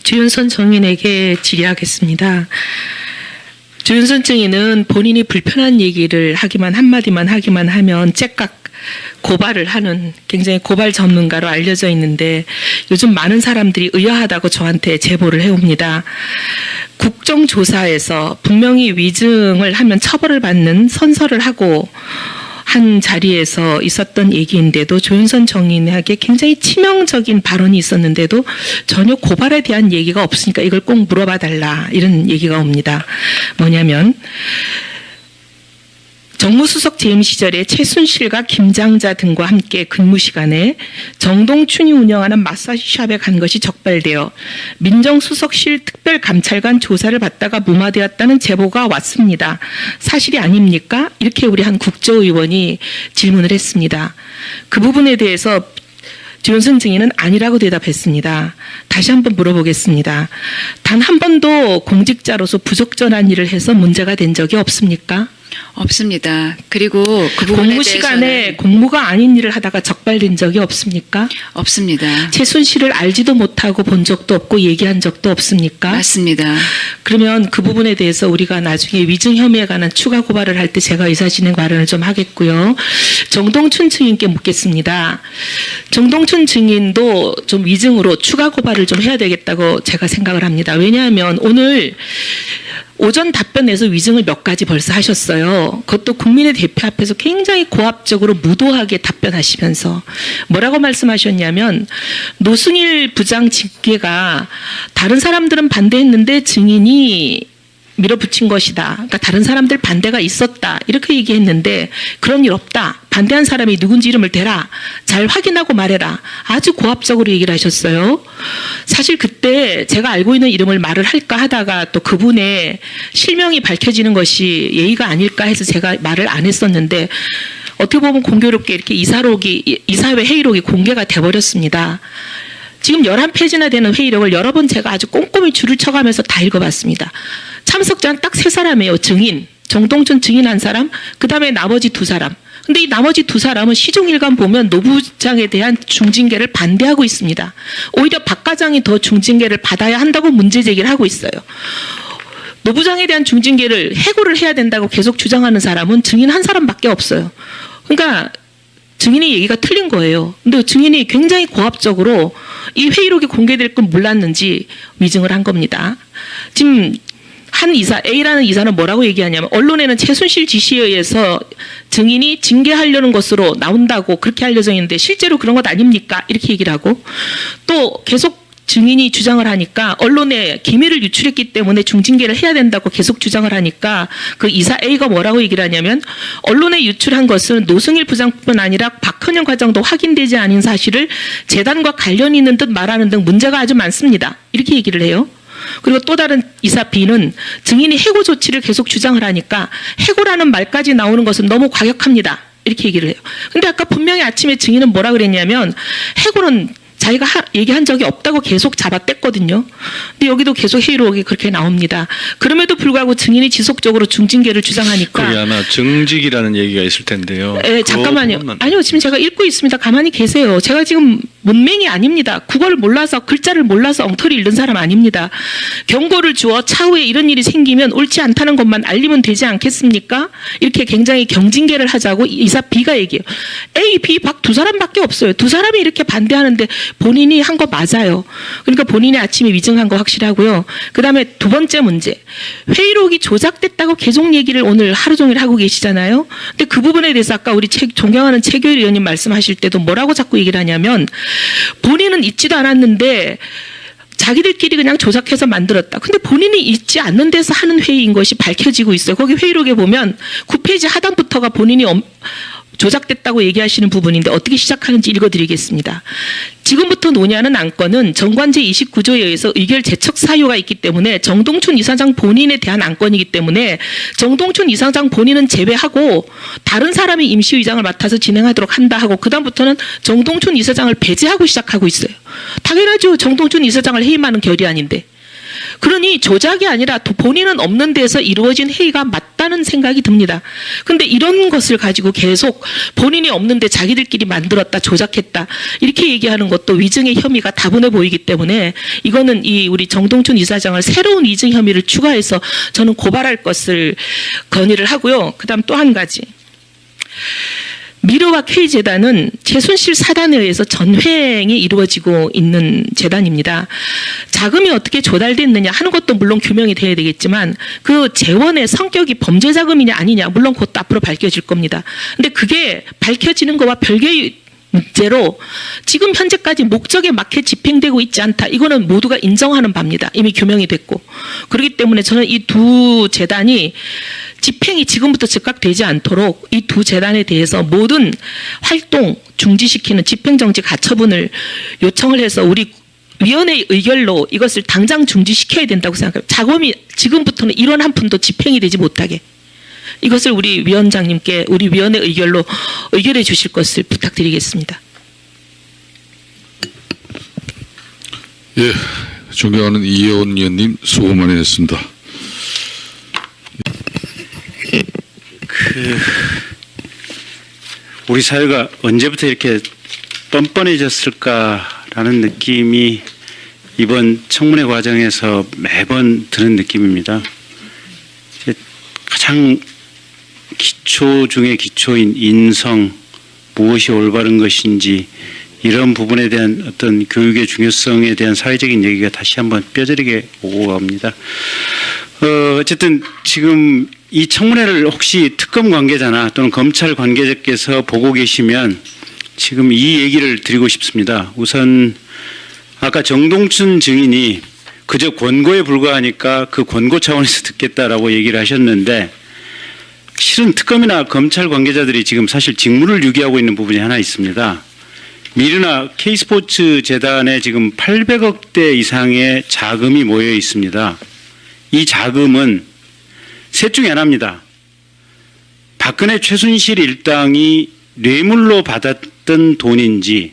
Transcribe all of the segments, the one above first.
주윤선 정인에게 질의하겠습니다. 주윤선 정인은 본인이 불편한 얘기를 하기만 한마디만 하기만 하면 째깍 고발을 하는 굉장히 고발 전문가로 알려져 있는데 요즘 많은 사람들이 의아하다고 저한테 제보를 해옵니다. 국정조사에서 분명히 위증을 하면 처벌을 받는 선서를 하고 한 자리에서 있었던 얘기인데도 조윤선 정인에게 굉장히 치명적인 발언이 있었는데도 전혀 고발에 대한 얘기가 없으니까 이걸 꼭 물어봐 달라 이런 얘기가 옵니다. 뭐냐면 정무수석 재임 시절에 최순실과 김장자 등과 함께 근무 시간에 정동춘이 운영하는 마사지샵에 간 것이 적발되어 민정수석실 특별감찰관 조사를 받다가 무마되었다는 제보가 왔습니다. 사실이 아닙니까? 이렇게 우리 한 국조의원이 질문을 했습니다. 그 부분에 대해서 주윤선 증인은 아니라고 대답했습니다. 다시 한번 물어보겠습니다. 단 한 번도 공직자로서 부적절한 일을 해서 문제가 된 적이 없습니까? 없습니다. 그리고 그 부분에 공무 시간에 공무가 아닌 일을 하다가 적발된 적이 없습니까? 없습니다. 최순실을 알지도 못하고 본 적도 없고 얘기한 적도 없습니까? 맞습니다. 그러면 그 부분에 대해서 우리가 나중에 위증 혐의에 관한 추가 고발을 할 때 제가 의사진행 발언을 좀 하겠고요. 정동춘 증인께 묻겠습니다. 정동춘 증인도 좀 위증으로 추가 고발을 좀 해야 되겠다고 제가 생각을 합니다. 왜냐하면 오늘 오전 답변에서 위증을 몇 가지 벌써 하셨어요. 그것도 국민의 대표 앞에서 굉장히 고압적으로 무도하게 답변하시면서 뭐라고 말씀하셨냐면 노승일 부장 징계가 다른 사람들은 반대했는데 증인이 밀어붙인 것이다. 그러니까 다른 사람들 반대가 있었다. 이렇게 얘기했는데 그런 일 없다. 반대한 사람이 누군지 이름을 대라. 잘 확인하고 말해라. 아주 고압적으로 얘기를 하셨어요. 사실 그때 제가 알고 있는 이름을 말을 할까 하다가 또 그분의 실명이 밝혀지는 것이 예의가 아닐까 해서 제가 말을 안 했었는데 어떻게 보면 공교롭게 이렇게 이사회 회의록이 공개가 돼버렸습니다. 지금 11페이지나 되는 회의록을 여러 번 제가 아주 꼼꼼히 줄을 쳐가면서 다 읽어봤습니다. 참석자는 딱 3사람이에요. 증인, 정동춘 증인 1사람, 그 다음에 나머지 2사람. 근데 이 나머지 2사람은 시종일관 보면 노 부장에 대한 중징계를 반대하고 있습니다. 오히려 박 과장이 더 중징계를 받아야 한다고 문제 제기를 하고 있어요. 노 부장에 대한 중징계를 해고를 해야 된다고 계속 주장하는 사람은 증인 1사람밖에 없어요. 그러니까 증인의 얘기가 틀린 거예요. 근데 증인이 굉장히 고압적으로 이 회의록이 공개될 건 몰랐는지 위증을 한 겁니다. 지금 한 이사, A라는 이사는 뭐라고 얘기하냐면 언론에는 최순실 지시에 의해서 증인이 징계하려는 것으로 나온다고 그렇게 알려져 있는데 실제로 그런 것 아닙니까? 이렇게 얘기를 하고 또 계속 증인이 주장을 하니까 언론에 기밀을 유출했기 때문에 중징계를 해야 된다고 계속 주장을 하니까 그 이사 A가 뭐라고 얘기를 하냐면 언론에 유출한 것은 노승일 부장뿐 아니라 박헌영 과장도 확인되지 않은 사실을 재단과 관련이 있는 듯 말하는 등 문제가 아주 많습니다. 이렇게 얘기를 해요. 그리고 또 다른 이사 B는 증인이 해고 조치를 계속 주장을 하니까 해고라는 말까지 나오는 것은 너무 과격합니다. 이렇게 얘기를 해요. 근데 아까 분명히 아침에 증인은 뭐라 그랬냐면 해고는 자기가 얘기한 적이 없다고 계속 잡아댔거든요. 근데 여기도 계속 회의록이 그렇게 나옵니다. 그럼에도 불구하고 증인이 지속적으로 중징계를 주장하니까. 그게 아마 증직이라는 얘기가 있을 텐데요. 네, 잠깐만요. 아니요, 지금 제가 읽고 있습니다. 가만히 계세요. 제가 지금 문맹이 아닙니다. 국어를 몰라서 글자를 몰라서 엉터리 읽는 사람 아닙니다. 경고를 주어 차후에 이런 일이 생기면 옳지 않다는 것만 알리면 되지 않겠습니까? 이렇게 굉장히 경징계를 하자고 이사 B가 얘기해요. A, B, 박 2사람밖에 없어요. 2사람이 이렇게 반대하는데 본인이 한 거 맞아요. 그러니까 본인이 아침에 위증한 거 확실하고요. 그 다음에 2번째 문제. 회의록이 조작됐다고 계속 얘기를 오늘 하루 종일 하고 계시잖아요. 근데 그 부분에 대해서 아까 우리 존경하는 최교일 의원님 말씀하실 때도 뭐라고 자꾸 얘기를 하냐면 본인은 있지도 않았는데 자기들끼리 그냥 조작해서 만들었다. 근데 본인이 있지 않는 데서 하는 회의인 것이 밝혀지고 있어요. 거기 회의록에 보면 9페이지 하단부터가 본인이 조작됐다고 얘기하시는 부분인데 어떻게 시작하는지 읽어드리겠습니다. 지금부터 논의하는 안건은 정관제 29조에 의해서 의결 제척 사유가 있기 때문에 정동춘 이사장 본인에 대한 안건이기 때문에 정동춘 이사장 본인은 제외하고 다른 사람이 임시의장을 맡아서 진행하도록 한다 하고 그 다음부터는 정동춘 이사장을 배제하고 시작하고 있어요. 당연하죠. 정동춘 이사장을 해임하는 결의안인데. 그러니 조작이 아니라 본인은 없는 데서 이루어진 회의가 맞다는 생각이 듭니다. 근데 이런 것을 가지고 계속 본인이 없는데 자기들끼리 만들었다, 조작했다 이렇게 얘기하는 것도 위증의 혐의가 다분해 보이기 때문에 이거는 이 우리 정동춘 이사장을 새로운 위증 혐의를 추가해서 저는 고발할 것을 건의를 하고요. 그다음 또 한 가지. 미르와 K재단은 최순실 사단에 의해서 전횡이 이루어지고 있는 재단입니다. 자금이 어떻게 조달됐느냐 하는 것도 물론 규명이 돼야 되겠지만 그 재원의 성격이 범죄 자금이냐 아니냐 물론 그것도 앞으로 밝혀질 겁니다. 근데 그게 밝혀지는 것과 별개의 문제로 지금 현재까지 목적에 맞게 집행되고 있지 않다. 이거는 모두가 인정하는 바입니다. 이미 규명이 됐고. 그렇기 때문에 저는 이 두 재단이 집행이 지금부터 즉각되지 않도록 이 두 재단에 대해서 모든 활동 중지시키는 집행정지 가처분을 요청을 해서 우리 위원회의 의결로 이것을 당장 중지시켜야 된다고 생각합니다. 자금이 지금부터는 1원 한 푼도 집행이 되지 못하게. 이것을 우리 위원장님께 우리 위원회 의결로 의결해 주실 것을 부탁드리겠습니다. 예, 존경하는 이혜원 의원님 수고 많이 했습니다. 우리 사회가 언제부터 이렇게 뻔뻔해졌을까라는 느낌이 이번 청문회 과정에서 매번 드는 느낌입니다. 가장 기초 중의 기초인 인성, 무엇이 올바른 것인지 이런 부분에 대한 어떤 교육의 중요성에 대한 사회적인 얘기가 다시 한번 뼈저리게 오고 갑니다. 어쨌든 지금 이 청문회를 혹시 특검 관계자나 또는 검찰 관계자께서 보고 계시면 지금 이 얘기를 드리고 싶습니다. 우선 아까 정동춘 증인이 그저 권고에 불과하니까 그 권고 차원에서 듣겠다라고 얘기를 하셨는데 실은 특검이나 검찰 관계자들이 지금 사실 직무를 유기하고 있는 부분이 하나 있습니다. 미르나 K스포츠 재단에 지금 800억대 이상의 자금이 모여 있습니다. 이 자금은 셋 중에 하나입니다. 박근혜 최순실 일당이 뇌물로 받았던 돈인지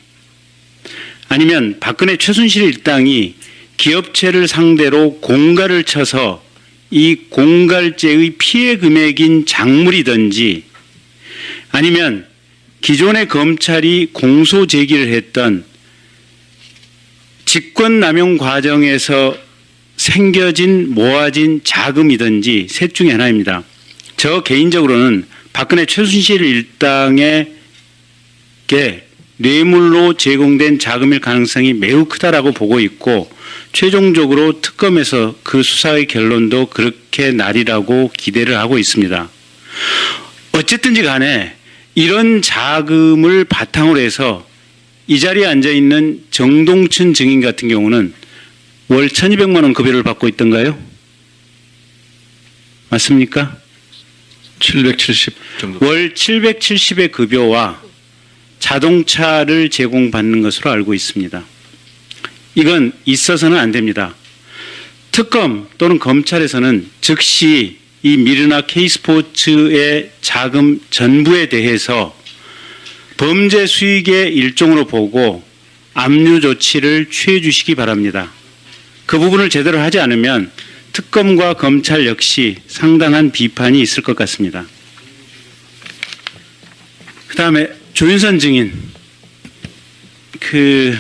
아니면 박근혜 최순실 일당이 기업체를 상대로 공갈을 쳐서 이 공갈죄의 피해 금액인 작물이든지 아니면 기존의 검찰이 공소 제기를 했던 직권남용 과정에서 생겨진 모아진 자금이든지 셋 중에 하나입니다. 저 개인적으로는 박근혜 최순실 일당에게 뇌물로 제공된 자금일 가능성이 매우 크다라고 보고 있고 최종적으로 특검에서 그 수사의 결론도 그렇게 나리라고 기대를 하고 있습니다. 어쨌든지 간에 이런 자금을 바탕으로 해서 이 자리에 앉아있는 정동춘 증인 같은 경우는 월 1,200만 원 급여를 받고 있던가요? 맞습니까? 770 정도. 월 770의 급여와 자동차를 제공받는 것으로 알고 있습니다. 이건 있어서는 안 됩니다. 특검 또는 검찰에서는 즉시 이 미르나 K스포츠의 자금 전부에 대해서 범죄 수익의 일종으로 보고 압류 조치를 취해 주시기 바랍니다. 그 부분을 제대로 하지 않으면 특검과 검찰 역시 상당한 비판이 있을 것 같습니다. 그 다음에 조윤선 증인,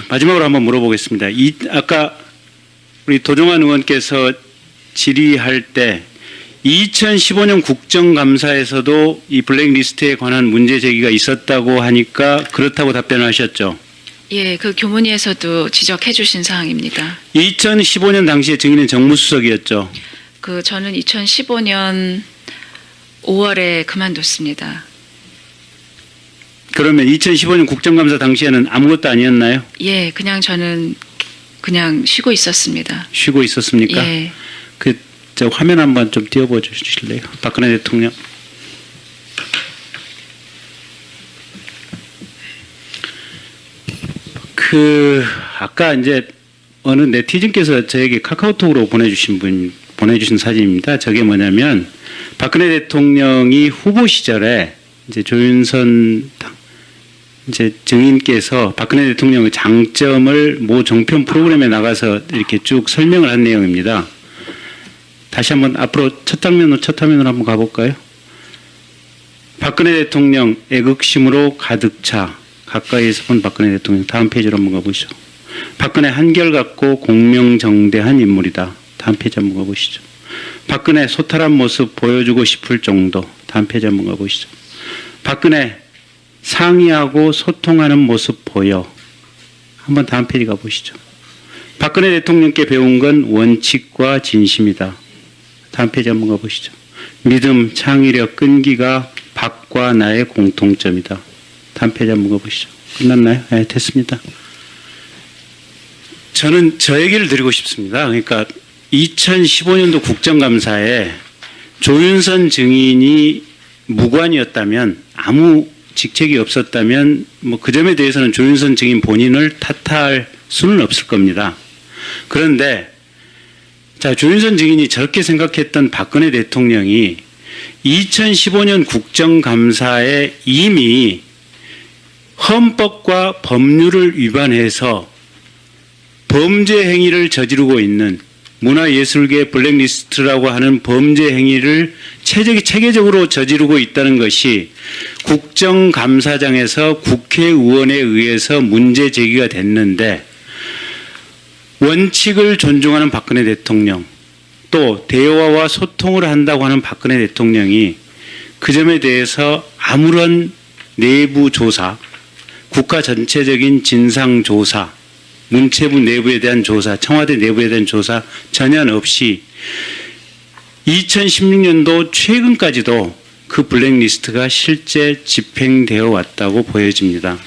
마지막으로 한번 물어보겠습니다. 아까 우리 도종환 의원께서 질의할 때 2015년 국정감사에서도 이 블랙리스트에 관한 문제 제기가 있었다고 하니까 그렇다고 답변을 하셨죠. 예, 그 교문위에서도 지적해 주신 사항입니다. 2015년 당시에 증인은 정무수석이었죠. 저는 2015년 5월에 그만뒀습니다. 그러면 2015년 국정감사 당시에는 아무것도 아니었나요? 예, 저는 그냥 쉬고 있었습니다. 쉬고 있었습니까? 예. 저 화면 한번 좀 띄워봐 주실래요? 박근혜 대통령. 아까 이제 어느 네티즌께서 저에게 카카오톡으로 보내주신 사진입니다. 저게 뭐냐면 박근혜 대통령이 후보 시절에 이제 조윤선 이제 증인께서 박근혜 대통령의 장점을 모 종편 프로그램에 나가서 이렇게 쭉 설명을 한 내용입니다. 다시 한번 앞으로 첫 화면으로 한번 가볼까요? 박근혜 대통령 애국심으로 가득 차 가까이에서 본 박근혜 대통령. 다음 페이지로 한번 가보시죠. 박근혜 한결같고 공명정대한 인물이다. 다음 페이지 한번 가보시죠. 박근혜 소탈한 모습 보여주고 싶을 정도. 다음 페이지 한번 가보시죠. 박근혜 상의하고 소통하는 모습 보여. 한번 다음 페이지 가보시죠. 박근혜 대통령께 배운 건 원칙과 진심이다. 다음 페이지 한번 가보시죠. 믿음, 창의력, 끈기가 박과 나의 공통점이다. 다음 페이지 한번 가보시죠. 끝났나요? 네, 됐습니다. 저는 저 얘기를 드리고 싶습니다. 그러니까 2015년도 국정감사에 조윤선 증인이 무관이었다면, 아무 직책이 없었다면 뭐 그 점에 대해서는 조윤선 증인 본인을 탓할 수는 없을 겁니다. 그런데 자, 조윤선 증인이 저렇게 생각했던 박근혜 대통령이 2015년 국정감사에 이미 헌법과 법률을 위반해서 범죄 행위를 저지르고 있는, 문화예술계 블랙리스트라고 하는 범죄 행위를 체계적으로 저지르고 있다는 것이 국정감사장에서 국회의원에 의해서 문제 제기가 됐는데, 원칙을 존중하는 박근혜 대통령, 또 대화와 소통을 한다고 하는 박근혜 대통령이 그 점에 대해서 아무런 내부 조사, 국가 전체적인 진상 조사, 문체부 내부에 대한 조사, 청와대 내부에 대한 조사 전혀 없이 2016년도 최근까지도 그 블랙리스트가 실제 집행되어 왔다고 보여집니다.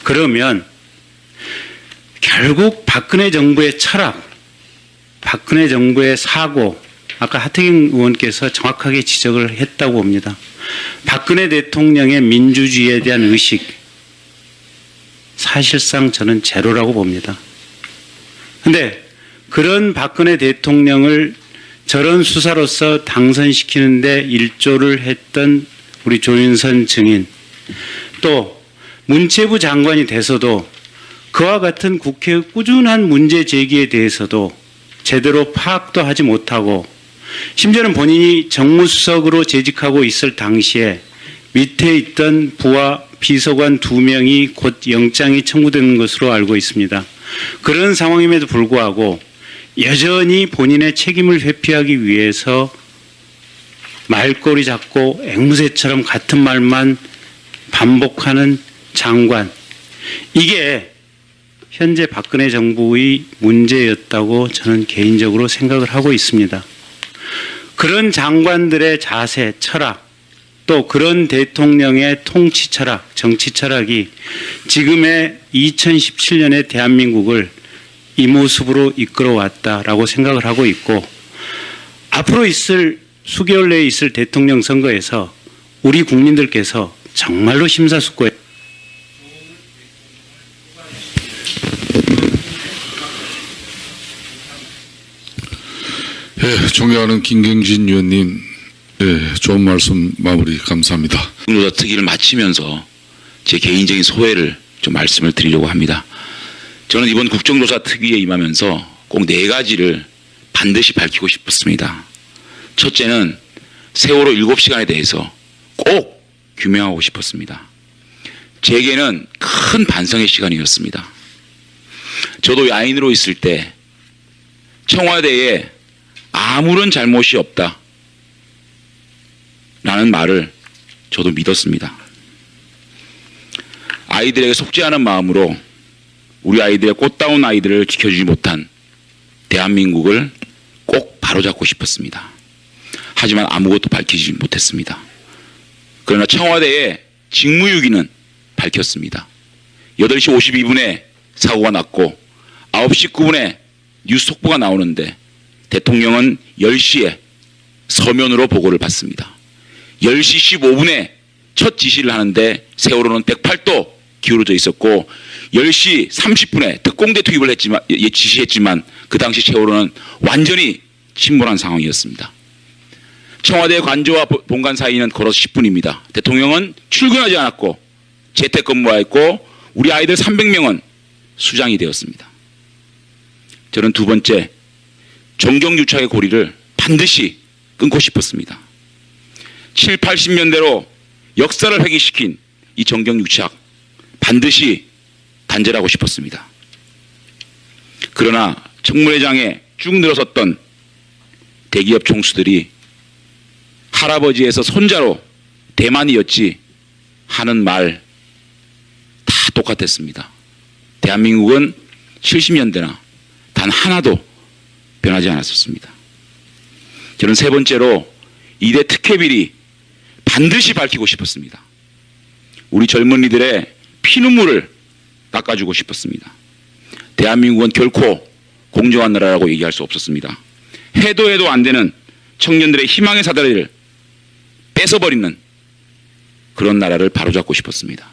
그러면 결국 박근혜 정부의 철학, 박근혜 정부의 사고, 아까 하태경 의원께서 정확하게 지적을 했다고 봅니다. 박근혜 대통령의 민주주의에 대한 의식, 사실상 저는 제로라고 봅니다. 그런데 그런 박근혜 대통령을 저런 수사로서 당선시키는데 일조를 했던 우리 조윤선 증인, 또 문체부 장관이 돼서도 그와 같은 국회의 꾸준한 문제 제기에 대해서도 제대로 파악도 하지 못하고, 심지어는 본인이 정무수석으로 재직하고 있을 당시에 밑에 있던 부하 비서관 2명이 곧 영장이 청구되는 것으로 알고 있습니다. 그런 상황임에도 불구하고 여전히 본인의 책임을 회피하기 위해서 말꼬리 잡고 앵무새처럼 같은 말만 반복하는 장관, 이게 현재 박근혜 정부의 문제였다고 저는 개인적으로 생각을 하고 있습니다. 그런 장관들의 자세, 철학, 또 그런 대통령의 통치 철학, 정치 철학이 지금의 2017년의 대한민국을 이 모습으로 이끌어왔다라고 생각을 하고 있고, 앞으로 수개월 내에 있을 대통령 선거에서 우리 국민들께서 정말로 심사숙고해 존경하는 김경진 의원님, 좋은 말씀 마무리 감사합니다. 국정조사 특위를 마치면서 제 개인적인 소회를 좀 말씀을 드리려고 합니다. 저는 이번 국정조사 특위에 임하면서 꼭 4가지를 반드시 밝히고 싶었습니다. 첫째는 세월호 7시간에 대해서 꼭 규명하고 싶었습니다. 제게는 큰 반성의 시간이었습니다. 저도 야인으로 있을 때 청와대에 아무런 잘못이 없다 라는 말을 저도 믿었습니다. 아이들에게 속죄하는 마음으로 우리 아이들의 꽃다운 아이들을 지켜주지 못한 대한민국을 꼭 바로잡고 싶었습니다. 하지만 아무것도 밝히지 못했습니다. 그러나 청와대의 직무유기는 밝혔습니다. 8시 52분에 사고가 났고 9시 9분에 뉴스 속보가 나오는데 대통령은 10시에 서면으로 보고를 받습니다. 10시 15분에 첫 지시를 하는데 세월호는 108도 기울어져 있었고 10시 30분에 특공대 투입을 지시했지만 그 당시 세월호는 완전히 침몰한 상황이었습니다. 청와대 관저와 본관 사이는 걸어서 10분입니다. 대통령은 출근하지 않았고 재택근무하였고 우리 아이들 300명은 수장이 되었습니다. 저는 두 번째, 정경유착의 고리를 반드시 끊고 싶었습니다. 7, 80년대로 역사를 회귀시킨 이 정경유착 반드시 단절하고 싶었습니다. 그러나 청문회장에 쭉 늘어섰던 대기업 총수들이 할아버지에서 손자로 대만이었지 하는 말 다 똑같았습니다. 대한민국은 70년대나 단 하나도 변하지 않았었습니다. 저는 세 번째로 이대 특혜비리 반드시 밝히고 싶었습니다. 우리 젊은이들의 피눈물을 닦아주고 싶었습니다. 대한민국은 결코 공정한 나라라고 얘기할 수 없었습니다. 해도 안 되는 청년들의 희망의 사다리를 뺏어버리는 그런 나라를 바로잡고 싶었습니다.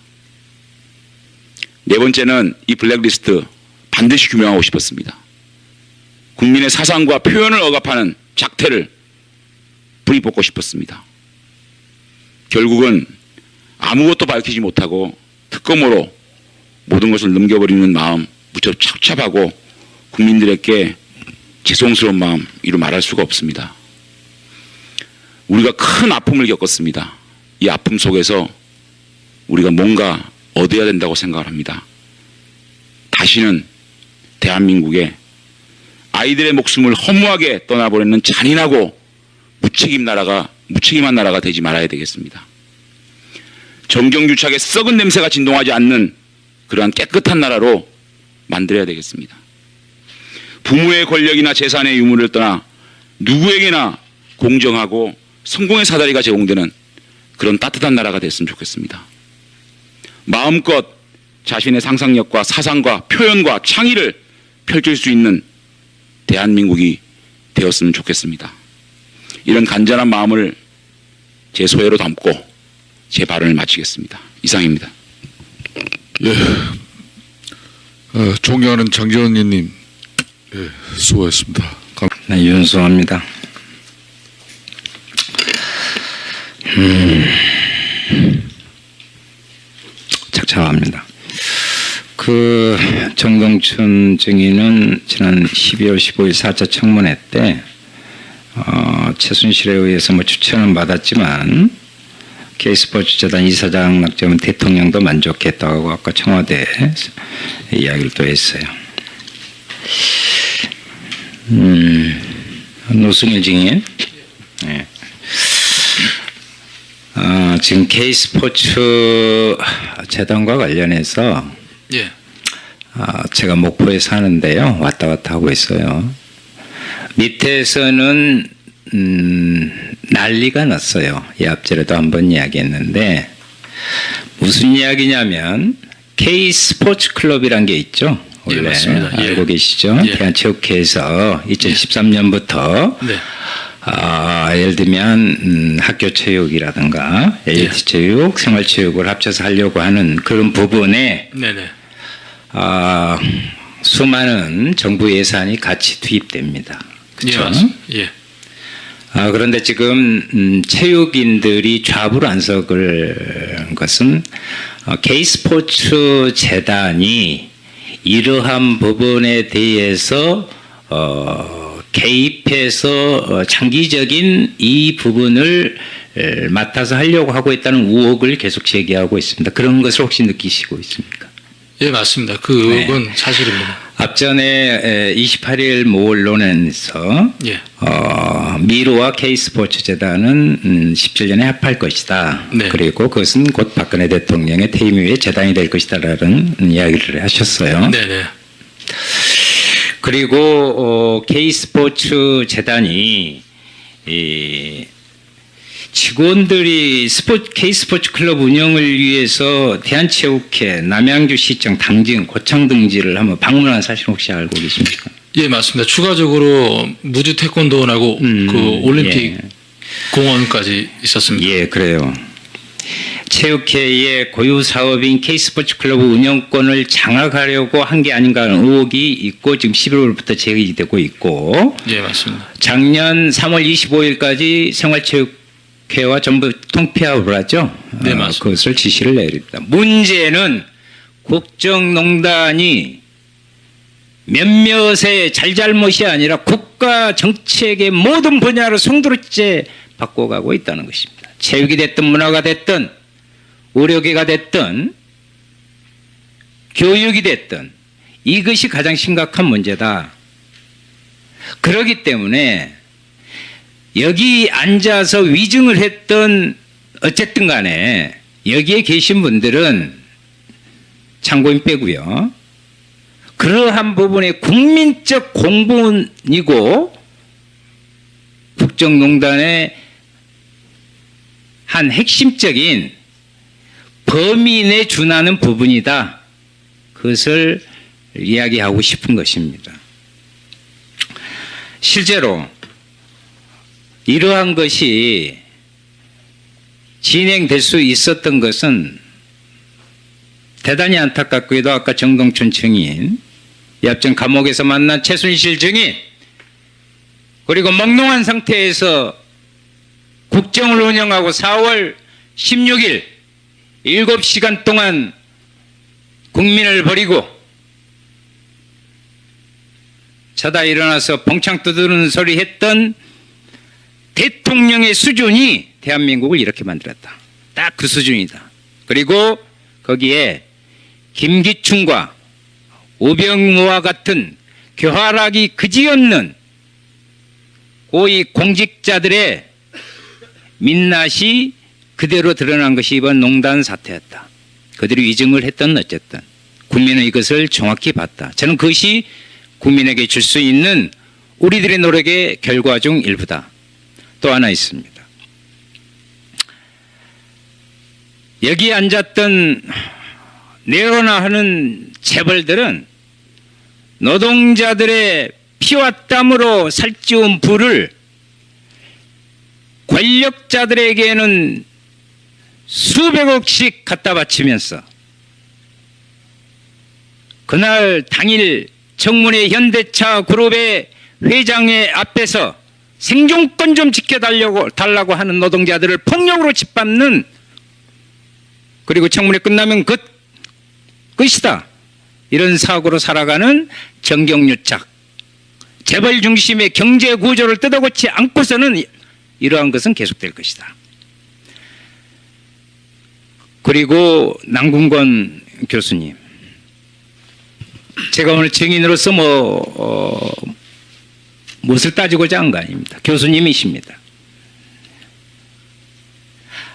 네 번째는 이 블랙리스트 반드시 규명하고 싶었습니다. 국민의 사상과 표현을 억압하는 작태를 뿌리 뽑고 싶었습니다. 결국은 아무것도 밝히지 못하고 특검으로 모든 것을 넘겨버리는 마음 무척 착잡하고 국민들에게 죄송스러운 마음 이루 말할 수가 없습니다. 우리가 큰 아픔을 겪었습니다. 이 아픔 속에서 우리가 뭔가 얻어야 된다고 생각을 합니다. 다시는 대한민국에 아이들의 목숨을 허무하게 떠나보내는 잔인하고 무책임한 나라가 되지 말아야 되겠습니다. 정경유착의 썩은 냄새가 진동하지 않는 그러한 깨끗한 나라로 만들어야 되겠습니다. 부모의 권력이나 재산의 유무를 떠나 누구에게나 공정하고 성공의 사다리가 제공되는 그런 따뜻한 나라가 됐으면 좋겠습니다. 마음껏 자신의 상상력과 사상과 표현과 창의를 펼칠 수 있는 대한민국이 되었으면 좋겠습니다. 이런 간절한 마음을 제 소회로 담고 제 발언을 마치겠습니다. 이상입니다. 예. 존경하는 장재원 의원님, 예, 수고했습니다. 네, 윤수호입니다. 착착합니다. 그 정동춘 증인은 지난 12월 15일 4차 청문회 때 최순실에 의해서 추천은 받았지만 K스포츠재단 이사장 낙점은 대통령도 만족했다고 아까 청와대 이야기를 또 했어요. 노승일 증인. 네. 지금 K스포츠 재단과 관련해서 예. 제가 목포에 사는데요. 왔다 갔다 하고 있어요. 밑에서는 난리가 났어요. 이 앞전에도 한번 이야기했는데 무슨 이야기냐면 K스포츠클럽이란 게 있죠. 원래 예, 맞습니다. 예. 알고 계시죠? 예. 대한체육회에서 2013년부터 네. 예를 들면 학교 체육이라든가 AT 체육, 생활체육을 합쳐서 하려고 하는 그런 부분에 네네. 수많은 정부 예산이 같이 투입됩니다. 예, 그렇죠? 맞습니다. 예. 그런데 지금 체육인들이 좌불안석을 것은 K스포츠 재단이 이러한 부분에 대해서 개입해서 장기적인 이 부분을 맡아서 하려고 하고 있다는 의혹을 계속 제기하고 있습니다. 그런 것을 혹시 느끼시고 있습니까? 예, 맞습니다. 그건 사실입니다. 앞전에 28일 모 언론에서 예. 미르와 K스포츠 재단은 17년에 합할 것이다. 네. 그리고 그것은 곧 박근혜 대통령의 퇴임 후에 재단이 될 것이다라는 이야기를 하셨어요. 네네. 그리고 K스포츠 재단이 직원들이 K스포츠 클럽 운영을 위해서 대한체육회, 남양주시청 당진, 고창 등지를 한번 방문한 사실 혹시 알고 계십니까? 예, 맞습니다. 추가적으로 무주 태권도원하고 그 올림픽 예. 공원까지 있었습니다. 예, 그래요. 체육회의 고유 사업인 K스포츠 클럽 운영권을 장악하려고 한 게 아닌가 하는 의혹이 있고 지금 11월부터 제기되고 있고 예, 맞습니다. 작년 3월 25일까지 생활체육회와 전부 통폐합을 하죠. 네, 맞습니다. 그것을 지시를 내립니다. 문제는 국정농단이 몇몇의 잘잘못이 아니라 국가 정책의 모든 분야로 송두리째 바꿔가고 있다는 것입니다. 체육이 됐든 문화가 됐든 의료계가 됐든 교육이 됐든 이것이 가장 심각한 문제다. 그렇기 때문에 여기 앉아서 위증을 했던 어쨌든 간에 여기에 계신 분들은 참고인 빼고요. 그러한 부분의 국민적 공분이고 국정농단의 한 핵심적인 범인에 준하는 부분이다. 그것을 이야기하고 싶은 것입니다. 실제로 이러한 것이 진행될 수 있었던 것은 대단히 안타깝게도 아까 정동춘 증인, yap정 감옥에서 만난 최순실 증인, 그리고 멍롱한 상태에서 국정을 운영하고 4월 16일 7시간 동안 국민을 버리고 자다 일어나서 벙창 두드리는 소리 했던 대통령의 수준이 대한민국을 이렇게 만들었다. 딱 그 수준이다. 그리고 거기에 김기춘과 우병우와 같은 교활하기 그지없는 고위 공직자들의 민낯이 그대로 드러난 것이 이번 농단 사태였다. 그들이 위증을 했던 어쨌든 국민은 이것을 정확히 봤다. 저는 그것이 국민에게 줄 수 있는 우리들의 노력의 결과 중 일부다. 또 하나 있습니다. 여기 앉았던 네로나 하는 재벌들은 노동자들의 피와 땀으로 살찌운 부를 권력자들에게는 수백억씩 갖다 바치면서 그날 당일 청문회 현대차 그룹의 회장의 앞에서 생존권 좀 지켜달라고 하는 노동자들을 폭력으로 짓밟는, 그리고 청문회 끝나면 끝이다 이런 사고로 살아가는 정경유착, 재벌 중심의 경제 구조를 뜯어고치 않고서는 이러한 것은 계속될 것이다. 그리고 남궁건 교수님, 제가 오늘 증인으로서 무엇을 따지고자 한 거 아닙니다. 교수님이십니다.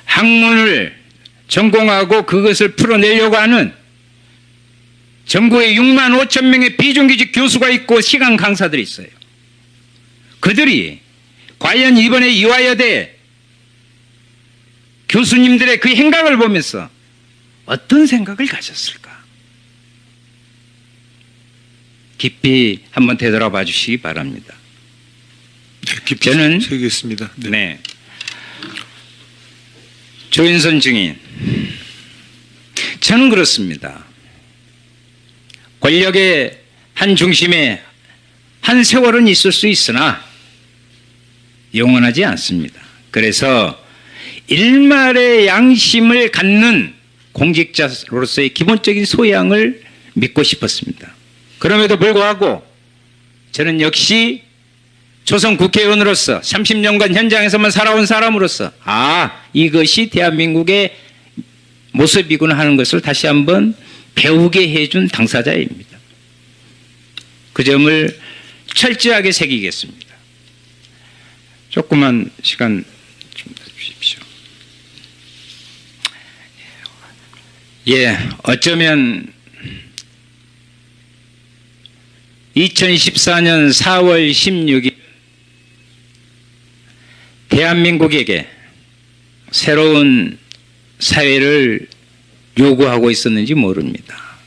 학문을 전공하고 그것을 풀어내려고 하는 전국에 6만 5천 명의 비정규직 교수가 있고 시간 강사들이 있어요. 그들이 과연 이번에 이화여대 교수님들의 그 행각을 보면서 어떤 생각을 가졌을까? 깊이 한번 되돌아봐 주시기 바랍니다. 저는 세겠습니다. 네. 조인선 증인, 저는 그렇습니다. 권력의 한 중심에 한 세월은 있을 수 있으나 영원하지 않습니다. 그래서 일말의 양심을 갖는 공직자로서의 기본적인 소양을 믿고 싶었습니다. 그럼에도 불구하고 저는 역시 조선 국회의원으로서 30년간 현장에서만 살아온 사람으로서 이것이 대한민국의 모습이구나 하는 것을 다시 한번 배우게 해준 당사자입니다. 그 점을 철저하게 새기겠습니다. 조그만 시간 좀 더 주십시오. 어쩌면 2014년 4월 16일 대한민국에게 새로운 사회를 요구하고 있었는지 모릅니다.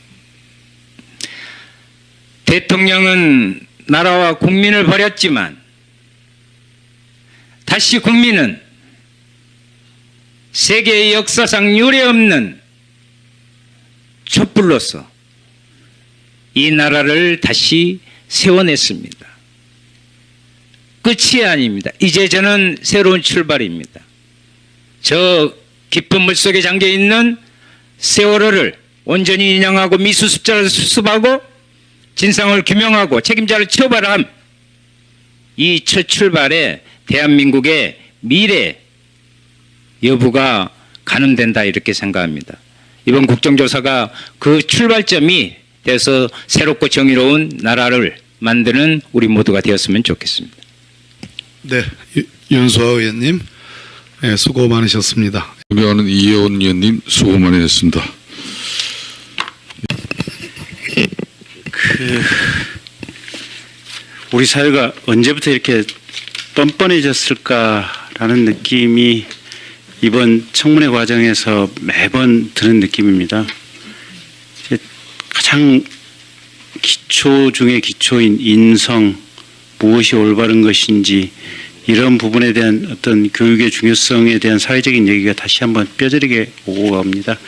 대통령은 나라와 국민을 버렸지만 다시 국민은 세계의 역사상 유례없는 촛불로서 이 나라를 다시 세워냈습니다. 끝이 아닙니다. 이제 저는 새로운 출발입니다. 저 깊은 물속에 잠겨있는 세월호를 온전히 인양하고 미수습자를 수습하고 진상을 규명하고 책임자를 처벌함. 이 첫 출발에 대한민국의 미래 여부가 가늠된다 이렇게 생각합니다. 이번 국정조사가 그 출발점이 돼서 새롭고 정의로운 나라를 만드는 우리 모두가 되었으면 좋겠습니다. 네, 윤수아 의원님, 네, 수고 많으셨습니다. 존경하는 이혜원 의원님 수고 많으셨습니다. 우리 사회가 언제부터 이렇게 뻔뻔해졌을까라는 느낌이 이번 청문회 과정에서 매번 드는 느낌입니다. 이제 가장 기초 중에 기초인 인성, 무엇이 올바른 것인지 이런 부분에 대한 어떤 교육의 중요성에 대한 사회적인 얘기가 다시 한번 뼈저리게 오고 갑니다.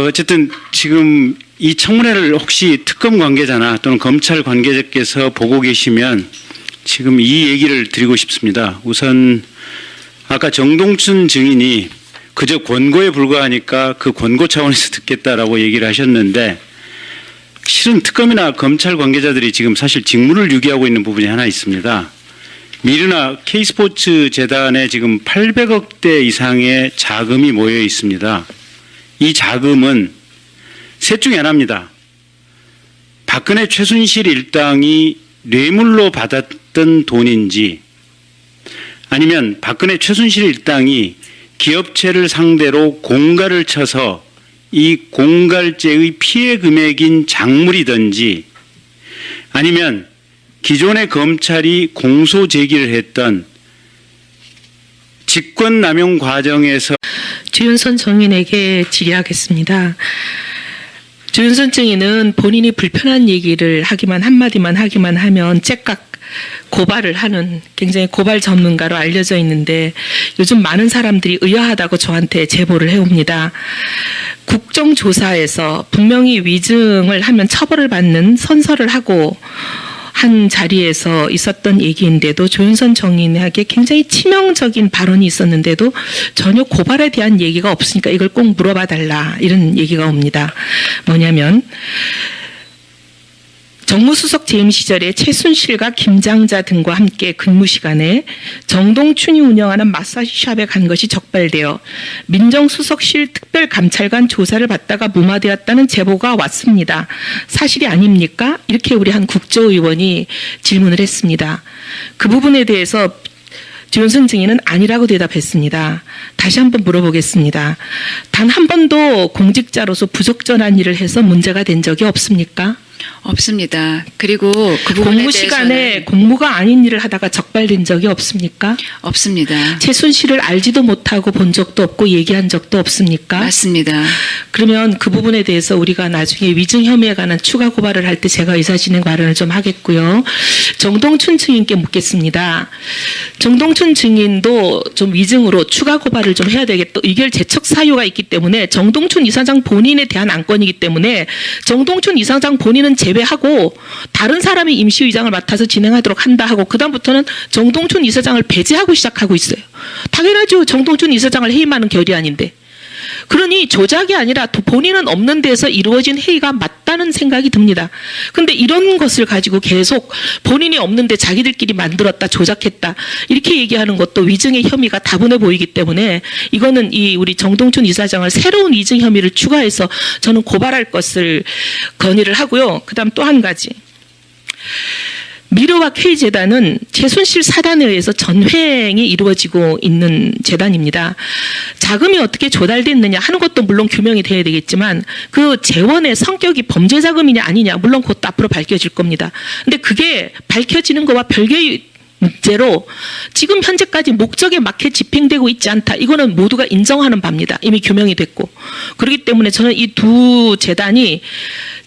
어쨌든 지금 이 청문회를 혹시 특검 관계자나 또는 검찰 관계자께서 보고 계시면 지금 이 얘기를 드리고 싶습니다. 우선 아까 정동춘 증인이 그저 권고에 불과하니까 그 권고 차원에서 듣겠다라고 얘기를 하셨는데 실은 특검이나 검찰 관계자들이 지금 사실 직무를 유기하고 있는 부분이 하나 있습니다. 미르나 K스포츠 재단에 지금 800억대 이상의 자금이 모여 있습니다. 이 자금은 셋 중에 하나입니다. 박근혜 최순실 일당이 뇌물로 받았던 돈인지 아니면 박근혜 최순실 일당이 기업체를 상대로 공갈을 쳐서 이 공갈죄의 피해 금액인 작물이든지 아니면 기존의 검찰이 공소 제기를 했던 직권남용 과정에서 주윤선 정인에게 질의하겠습니다. 주윤선 증인은 본인이 불편한 얘기를 하기만 한마디만 하기만 하면 째깍 고발을 하는 굉장히 고발 전문가로 알려져 있는데 요즘 많은 사람들이 의아하다고 저한테 제보를 해옵니다. 국정조사에서 분명히 위증을 하면 처벌을 받는 선서를 하고 한 자리에서 있었던 얘기인데도 조윤선 정인에게 굉장히 치명적인 발언이 있었는데도 전혀 고발에 대한 얘기가 없으니까 이걸 꼭 물어봐 달라 이런 얘기가 옵니다. 뭐냐면 정무수석 재임 시절에 최순실과 김장자 등과 함께 근무 시간에 정동춘이 운영하는 마사지샵에 간 것이 적발되어 민정수석실 특별감찰관 조사를 받다가 무마되었다는 제보가 왔습니다. 사실이 아닙니까? 이렇게 우리 한 국조의원이 질문을 했습니다. 그 부분에 대해서 주윤선 증인은 아니라고 대답했습니다. 다시 한번 물어보겠습니다. 단 한 번도 공직자로서 부적절한 일을 해서 문제가 된 적이 없습니까? 없습니다. 그리고 그 부분에 공무 시간에 대해서는 공무가 아닌 일을 하다가 적발된 적이 없습니까? 없습니다. 최순실을 알지도 못하고 본 적도 없고 얘기한 적도 없습니까? 맞습니다. 그러면 그 부분에 대해서 우리가 나중에 위증 혐의에 관한 추가 고발을 할 때 제가 의사진행 발언을 좀 하겠고요. 정동춘 증인께 묻겠습니다. 정동춘 증인도 좀 위증으로 추가 고발을 좀 해야 되겠다. 의결 제척 사유가 있기 때문에 정동춘 이사장 본인에 대한 안건이기 때문에 정동춘 이사장 본인은 제외하고 다른 사람이 임시의장을 맡아서 진행하도록 한다 하고 그다음부터는 정동춘 이사장을 배제하고 시작하고 있어요. 당연하죠. 정동춘 이사장을 해임하는 결의안인데. 그러니 조작이 아니라 본인은 없는 데서 이루어진 회의가 맞다는 생각이 듭니다. 그런데 이런 것을 가지고 계속 본인이 없는데 자기들끼리 만들었다, 조작했다 이렇게 얘기하는 것도 위증의 혐의가 다분해 보이기 때문에 이거는 이 우리 정동춘 이사장을 새로운 위증 혐의를 추가해서 저는 고발할 것을 건의를 하고요. 그다음 또 한 가지. 미르와 K재단은 최순실 사단에 의해서 전횡이 이루어지고 있는 재단입니다. 자금이 어떻게 조달됐느냐 하는 것도 물론 규명이 돼야 되겠지만 그 재원의 성격이 범죄 자금이냐 아니냐 물론 그것도 앞으로 밝혀질 겁니다. 근데 그게 밝혀지는 것과 별개의 문제로 지금 현재까지 목적에 맞게 집행되고 있지 않다. 이거는 모두가 인정하는 바입니다. 이미 규명이 됐고. 그렇기 때문에 저는 이 두 재단이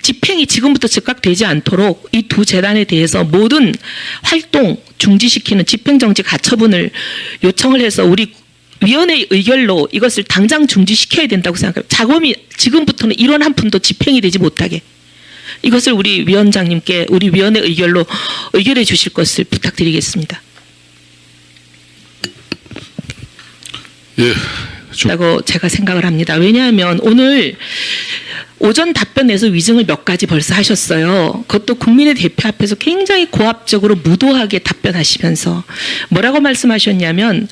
집행이 지금부터 즉각 되지 않도록 이 두 재단에 대해서 모든 활동 중지시키는 집행정지 가처분을 요청을 해서 우리 위원회의 의결로 이것을 당장 중지시켜야 된다고 생각합니다. 자금이 지금부터는 1원 한 푼도 집행이 되지 못하게. 이것을 우리 위원장님께 우리 위원회 의결로 의결해 주실 것을 부탁드리겠습니다. 예, 라고 제가 생각을 합니다. 왜냐하면 오늘 오전 답변에서 위증을 몇 가지 벌써 하셨어요. 그것도 국민의 대표 앞에서 굉장히 고압적으로 무도하게 답변하시면서 뭐라고 말씀하셨냐면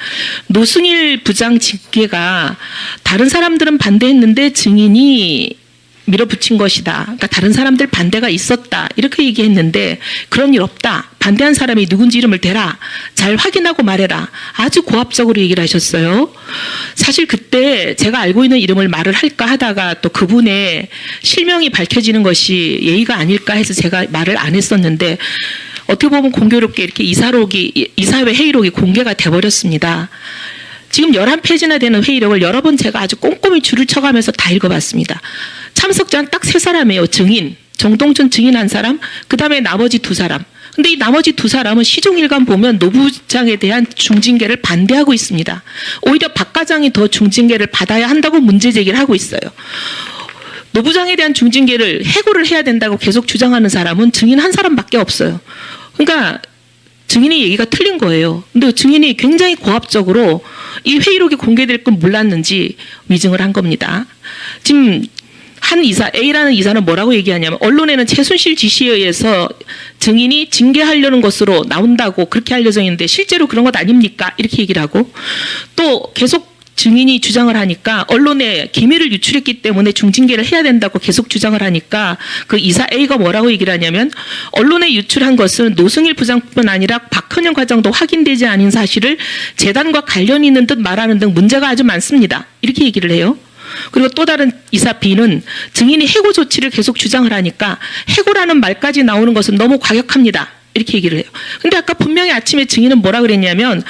노승일 부장 징계가 다른 사람들은 반대했는데 증인이 밀어붙인 것이다. 그러니까 다른 사람들 반대가 있었다. 이렇게 얘기했는데 그런 일 없다. 반대한 사람이 누군지 이름을 대라. 잘 확인하고 말해라. 아주 고압적으로 얘기를 하셨어요. 사실 그때 제가 알고 있는 이름을 말을 할까 하다가 또 그분의 실명이 밝혀지는 것이 예의가 아닐까 해서 제가 말을 안 했었는데 어떻게 보면 공교롭게 이렇게 이사회 회의록이 공개가 돼버렸습니다. 지금 11페이지나 되는 회의록을 여러 번 제가 아주 꼼꼼히 줄을 쳐가면서 다 읽어봤습니다. 참석자는 딱 3사람이에요. 증인, 정동춘 증인 1사람, 그 다음에 나머지 2사람. 근데 이 나머지 2사람은 시종일관 보면 노 부장에 대한 중징계를 반대하고 있습니다. 오히려 박 과장이 더 중징계를 받아야 한다고 문제 제기를 하고 있어요. 노 부장에 대한 중징계를 해고를 해야 된다고 계속 주장하는 사람은 증인 1사람밖에 없어요. 그러니까 증인의 얘기가 틀린 거예요. 근데 증인이 굉장히 고압적으로 이 회의록이 공개될 건 몰랐는지 위증을 한 겁니다. 지금 한 이사, A라는 이사는 뭐라고 얘기하냐면 언론에는 최순실 지시에 의해서 증인이 징계하려는 것으로 나온다고 그렇게 알려져 있는데 실제로 그런 것 아닙니까? 이렇게 얘기를 하고 또 계속 증인이 주장을 하니까 언론에 기밀을 유출했기 때문에 중징계를 해야 된다고 계속 주장을 하니까 그 이사 A가 뭐라고 얘기를 하냐면 언론에 유출한 것은 노승일 부장뿐 아니라 박헌영 과장도 확인되지 않은 사실을 재단과 관련이 있는 듯 말하는 등 문제가 아주 많습니다. 이렇게 얘기를 해요. 그리고 또 다른 이사 B는 증인이 해고 조치를 계속 주장을 하니까 해고라는 말까지 나오는 것은 너무 과격합니다. 이렇게 얘기를 해요. 근데 아까 분명히 아침에 증인은 뭐라 그랬냐면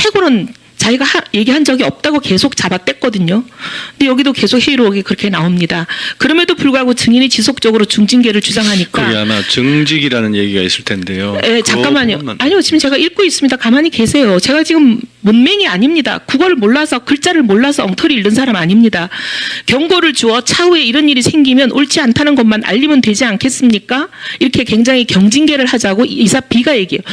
해고는 자기가 얘기한 적이 없다고 계속 잡아댔거든요. 근데 여기도 계속 회의록이 그렇게 나옵니다. 그럼에도 불구하고 증인이 지속적으로 중징계를 주장하니까. 그게 아마 증직이라는 얘기가 있을 텐데요. 네, 잠깐만요. 아니요, 지금 제가 읽고 있습니다. 가만히 계세요. 제가 지금 문맹이 아닙니다. 국어를 몰라서 글자를 몰라서 엉터리 읽는 사람 아닙니다. 경고를 주어 차후에 이런 일이 생기면 옳지 않다는 것만 알리면 되지 않겠습니까? 이렇게 굉장히 경징계를 하자고 이사 B가 얘기해요.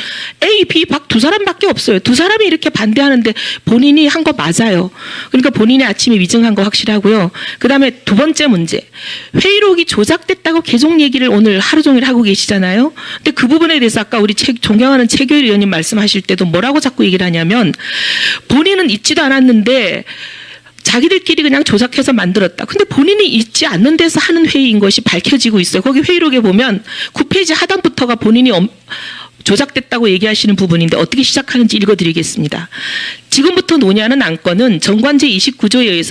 A, B, 박 2사람밖에 없어요. 2사람이 이렇게 반대하는데 본인이 한 거 맞아요. 그러니까 본인이 아침에 위증한 거 확실하고요. 그다음에 2번째 문제. 회의록이 조작됐다고 계속 얘기를 오늘 하루 종일 하고 계시잖아요. 근데 그 부분에 대해서 아까 우리 존경하는 최교일 의원님 말씀하실 때도 뭐라고 자꾸 얘기를 하냐면 본인은 있지도 않았는데 자기들끼리 그냥 조작해서 만들었다. 근데 본인이 있지 않는 데서 하는 회의인 것이 밝혀지고 있어요. 거기 회의록에 보면 9페이지 하단부터가 본인이 조작됐다고 얘기하시는 부분인데 어떻게 시작하는지 읽어드리겠습니다. 지금부터 논의하는 안건은 정관제 29조에 의해서